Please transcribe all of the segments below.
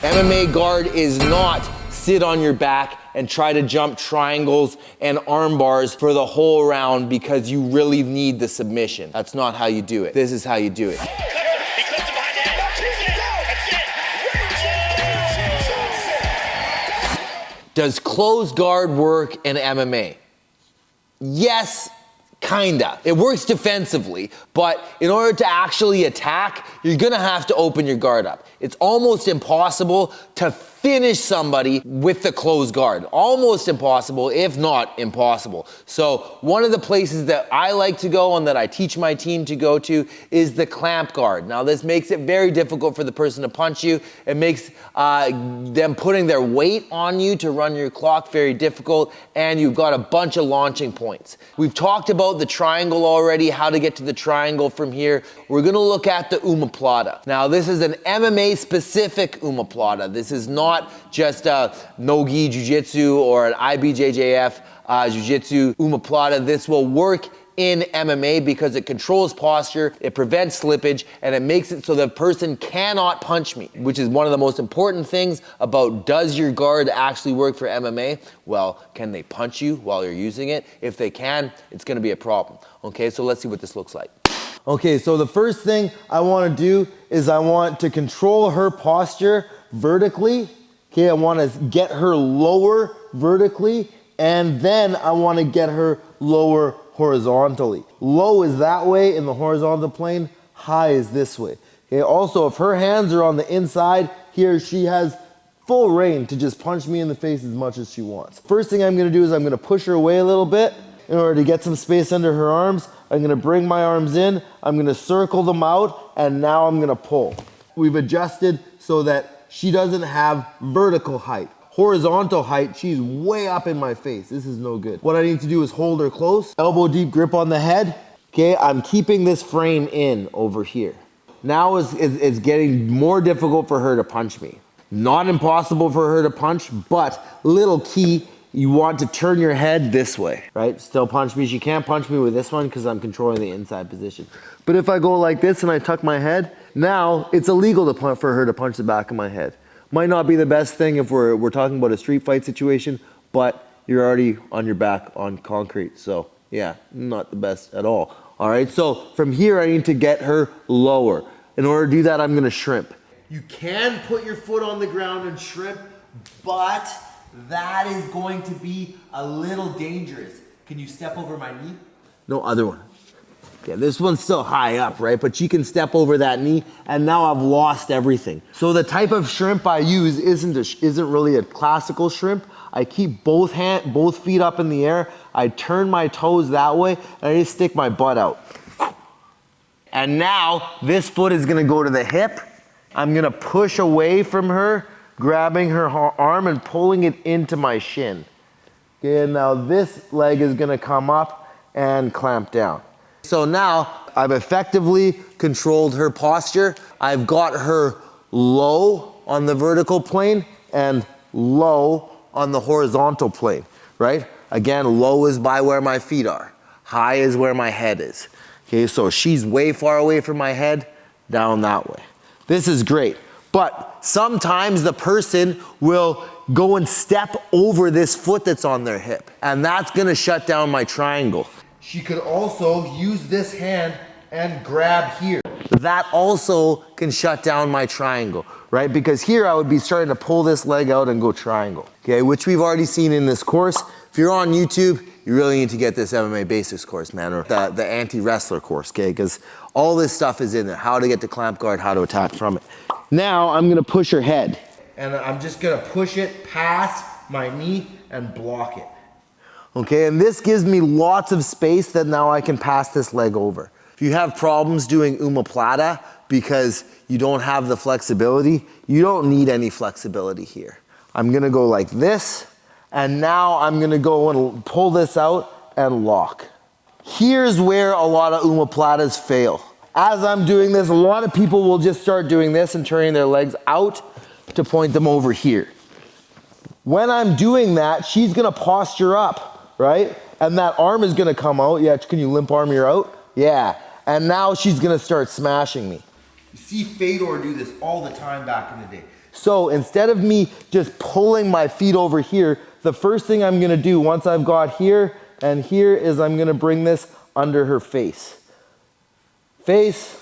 MMA guard is not sit on your back and try to jump triangles and arm bars for the whole round because you really need the submission. That's not how you do it. This is how you do it. Does closed guard work in MMA? Yes, kinda. It works defensively, but in order to actually attack, you're gonna have to open your guard up. It's almost impossible to finish somebody with the closed guard. Almost impossible, if not impossible. So one of the places that I like to go and that I teach my team to go to is the clamp guard. Now this makes it very difficult for the person to punch you. It makes them putting their weight on you to run your clock very difficult, and you've got a bunch of launching points. We've talked about the triangle already, how to get to the triangle from here. We're gonna look at the Omoplata. Now this is an MMA specific Omoplata. This is not just a no-gi jiu-jitsu or an IBJJF jiu-jitsu Omoplata. This will work in MMA because it controls posture, it prevents slippage, and it makes it so the person cannot punch me, which is one of the most important things about does your guard actually work for MMA? Well, can they punch you while you're using it? If they can, it's gonna be a problem. Okay, so let's see what this looks like. Okay, so the first thing I wanna do is I want to control her posture vertically. Okay, I wanna get her lower vertically, and then I wanna get her lower horizontally. Low is that way in the horizontal plane, high is this way. Okay, also if her hands are on the inside, here she has full reign to just punch me in the face as much as she wants. First thing I'm gonna do is I'm gonna push her away a little bit in order to get some space under her arms. I'm gonna bring my arms in, I'm gonna circle them out, and now I'm gonna pull. We've adjusted so that she doesn't have vertical height. Horizontal height, she's way up in my face. This is no good. What I need to do is hold her close, elbow deep grip on the head. Okay, I'm keeping this frame in over here. Now it's getting more difficult for her to punch me. Not impossible for her to punch, but little key, you want to turn your head this way, right? Still punch me. She can't punch me with this one because I'm controlling the inside position. But if I go like this and I tuck my head, now it's illegal for her to punch the back of my head. Might not be the best thing if we're talking about a street fight situation, but you're already on your back on concrete. So yeah, not the best at all. All right, so from here I need to get her lower. In order to do that, I'm gonna shrimp. You can put your foot on the ground and shrimp, but that is going to be a little dangerous. Can you step over my knee? No, other one. Yeah, this one's still high up, right? But you can step over that knee, and now I've lost everything. So the type of shrimp I use isn't really a classical shrimp. I keep both feet up in the air. I turn my toes that way, and I just stick my butt out. And now this foot is gonna go to the hip. I'm gonna push away from her, grabbing her arm and pulling it into my shin. Okay, and now this leg is gonna come up and clamp down. So now I've effectively controlled her posture. I've got her low on the vertical plane and low on the horizontal plane, right? Again, low is by where my feet are. High is where my head is. Okay, so she's way far away from my head, down that way. This is great, but sometimes the person will go and step over this foot that's on their hip, and that's gonna shut down my triangle. She could also use this hand and grab here. That also can shut down my triangle, right? Because here I would be starting to pull this leg out and go triangle, okay? Which we've already seen in this course. If you're on YouTube, you really need to get this MMA basics course, man, or the anti-wrestler course, okay? Because all this stuff is in there. How to get to clamp guard, how to attack from it. Now I'm gonna push her head. And I'm just gonna push it past my knee and block it. Okay, and this gives me lots of space that now I can pass this leg over. If you have problems doing Omoplata because you don't have the flexibility, you don't need any flexibility here. I'm gonna go like this, and now I'm gonna go and pull this out and lock. Here's where a lot of Omoplatas fail. As I'm doing this, a lot of people will just start doing this and turning their legs out to point them over here. When I'm doing that, she's gonna posture up, right? And that arm is gonna come out. Yeah, can you limp arm her out? Yeah, and now she's gonna start smashing me. You see Fedor do this all the time back in the day. So instead of me just pulling my feet over here, the first thing I'm gonna do once I've got here and here is I'm gonna bring this under her face. Face,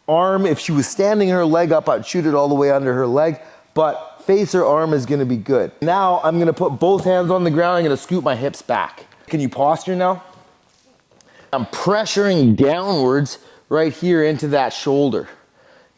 arm, if she was standing her leg up, I'd shoot it all the way under her leg, but face or arm is gonna be good. Now I'm gonna put both hands on the ground, I'm gonna scoot my hips back. Can you posture now? I'm pressuring downwards right here into that shoulder.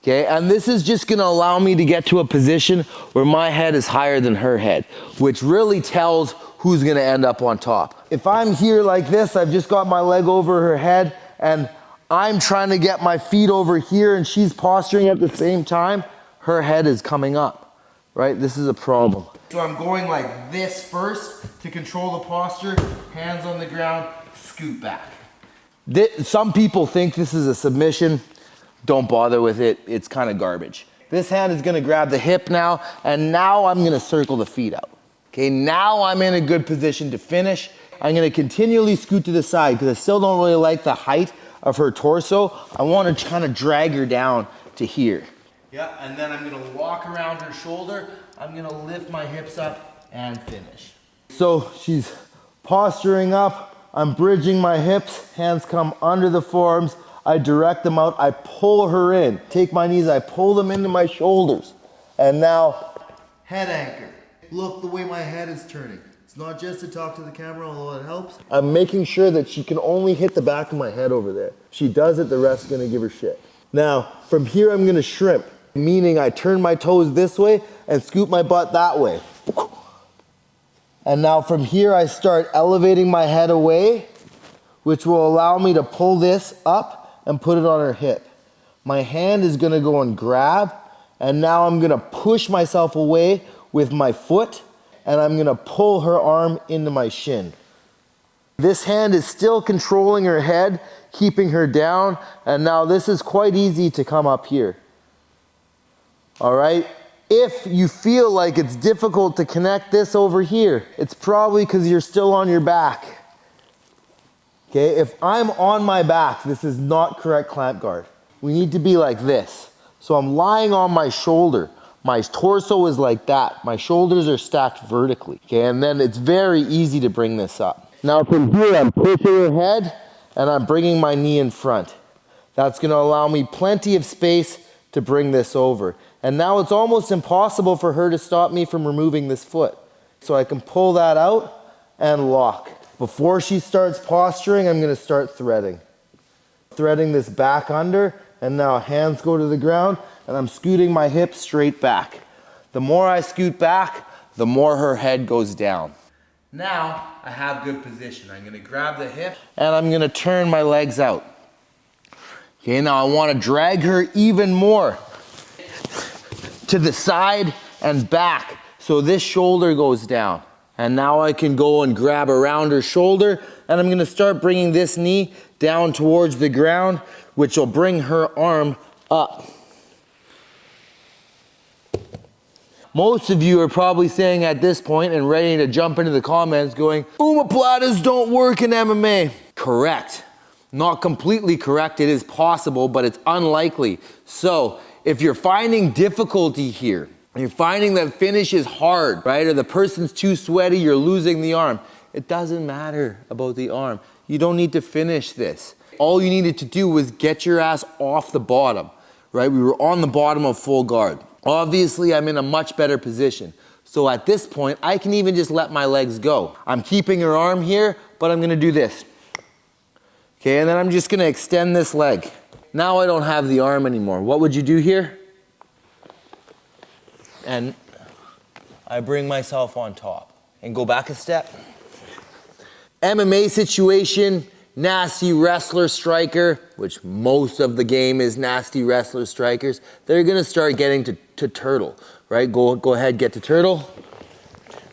Okay, and this is just gonna allow me to get to a position where my head is higher than her head, which really tells who's gonna end up on top. If I'm here like this, I've just got my leg over her head and I'm trying to get my feet over here and she's posturing at the same time, her head is coming up, right? This is a problem. So I'm going like this first to control the posture, hands on the ground, scoot back. Some people think this is a submission. Don't bother with it, it's kind of garbage. This hand is gonna grab the hip now, and now I'm gonna circle the feet out. Okay, now I'm in a good position to finish. I'm gonna continually scoot to the side because I still don't really like the height of her torso. I wanna kind of drag her down to here. Yeah, and then I'm gonna walk around her shoulder. I'm gonna lift my hips up and finish. So she's posturing up, I'm bridging my hips, hands come under the forearms, I direct them out, I pull her in. Take my knees, I pull them into my shoulders. And now, head anchor. Look the way my head is turning. It's not just to talk to the camera, although it helps. I'm making sure that she can only hit the back of my head over there. If she does it, the rest is gonna give her shit. Now, from here I'm gonna shrimp, meaning I turn my toes this way and scoop my butt that way. And now from here I start elevating my head away, which will allow me to pull this up and put it on her hip. My hand is gonna go and grab, and now I'm gonna push myself away with my foot, and I'm gonna pull her arm into my shin. This hand is still controlling her head, keeping her down, and now this is quite easy to come up here. All right? If you feel like it's difficult to connect this over here, it's probably because you're still on your back. Okay, if I'm on my back, this is not correct clamp guard. We need to be like this. So I'm lying on my shoulder. My torso is like that. My shoulders are stacked vertically. Okay, and then it's very easy to bring this up. Now from here, I'm pushing her head and I'm bringing my knee in front. That's gonna allow me plenty of space to bring this over. And now it's almost impossible for her to stop me from removing this foot. So I can pull that out and lock. Before she starts posturing, I'm gonna start threading. Threading this back under, and now hands go to the ground, and I'm scooting my hips straight back. The more I scoot back, the more her head goes down. Now, I have good position. I'm gonna grab the hip, and I'm gonna turn my legs out. Okay, now I wanna drag her even more to the side and back, so this shoulder goes down. And now I can go and grab around her shoulder, and I'm gonna start bringing this knee down towards the ground, which will bring her arm up. Most of you are probably saying at this point and ready to jump into the comments going, Omoplatas don't work in MMA. Correct. Not completely correct, it is possible, but it's unlikely. So if you're finding difficulty here, you're finding that finish is hard, right? Or the person's too sweaty, you're losing the arm. It doesn't matter about the arm. You don't need to finish this. All you needed to do was get your ass off the bottom, right? We were on the bottom of full guard. Obviously, I'm in a much better position. So at this point, I can even just let my legs go. I'm keeping her arm here, but I'm gonna do this. Okay, and then I'm just gonna extend this leg. Now I don't have the arm anymore. What would you do here? And I bring myself on top and go back a step. MMA situation, nasty wrestler striker, which most of the game is nasty wrestler strikers. They're gonna start getting to turtle, right? Go ahead, get to turtle.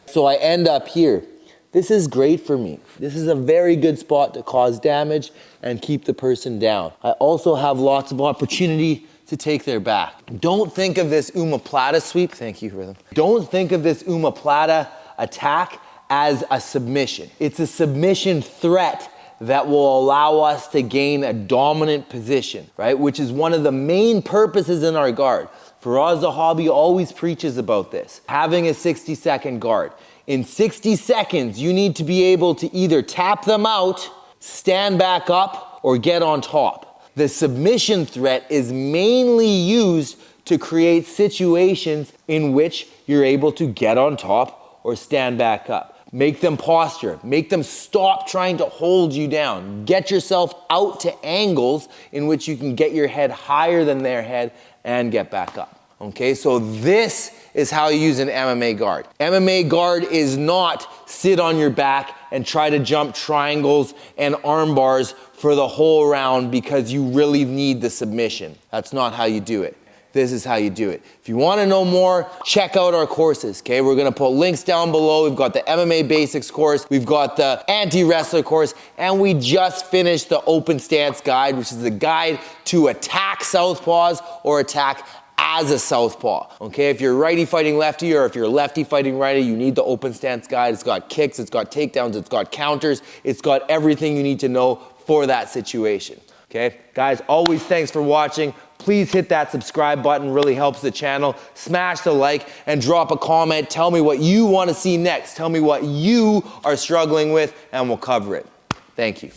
So I end up here. This is great for me. This is a very good spot to cause damage and keep the person down. I also have lots of opportunity to take their back. Don't think of this Omoplata sweep, thank you, Rhythm. Don't think of this Omoplata attack as a submission. It's a submission threat that will allow us to gain a dominant position, right? Which is one of the main purposes in our guard. Faraz the Hobby always preaches about this, having a 60-second guard. In 60 seconds, you need to be able to either tap them out, stand back up, or get on top. The submission threat is mainly used to create situations in which you're able to get on top or stand back up. Make them posture, make them stop trying to hold you down. Get yourself out to angles in which you can get your head higher than their head and get back up. Okay, so this is how you use an MMA guard. MMA guard is not sit on your back and try to jump triangles and arm bars for the whole round because you really need the submission. That's not how you do it. This is how you do it. If you want to know more, check out our courses, okay? We're going to put links down below. We've got the MMA Basics course, we've got the Anti-Wrestler course, and we just finished the Open Stance Guide, which is the guide to attack southpaws or attack as a southpaw, okay? If you're righty fighting lefty or if you're lefty fighting righty, you need the Open Stance Guide. It's got kicks, it's got takedowns, it's got counters, it's got everything you need to know for that situation, okay? Guys, always thanks for watching. Please hit that subscribe button, really helps the channel. Smash the like and drop a comment. Tell me what you want to see next. Tell me what you are struggling with and we'll cover it. Thank you.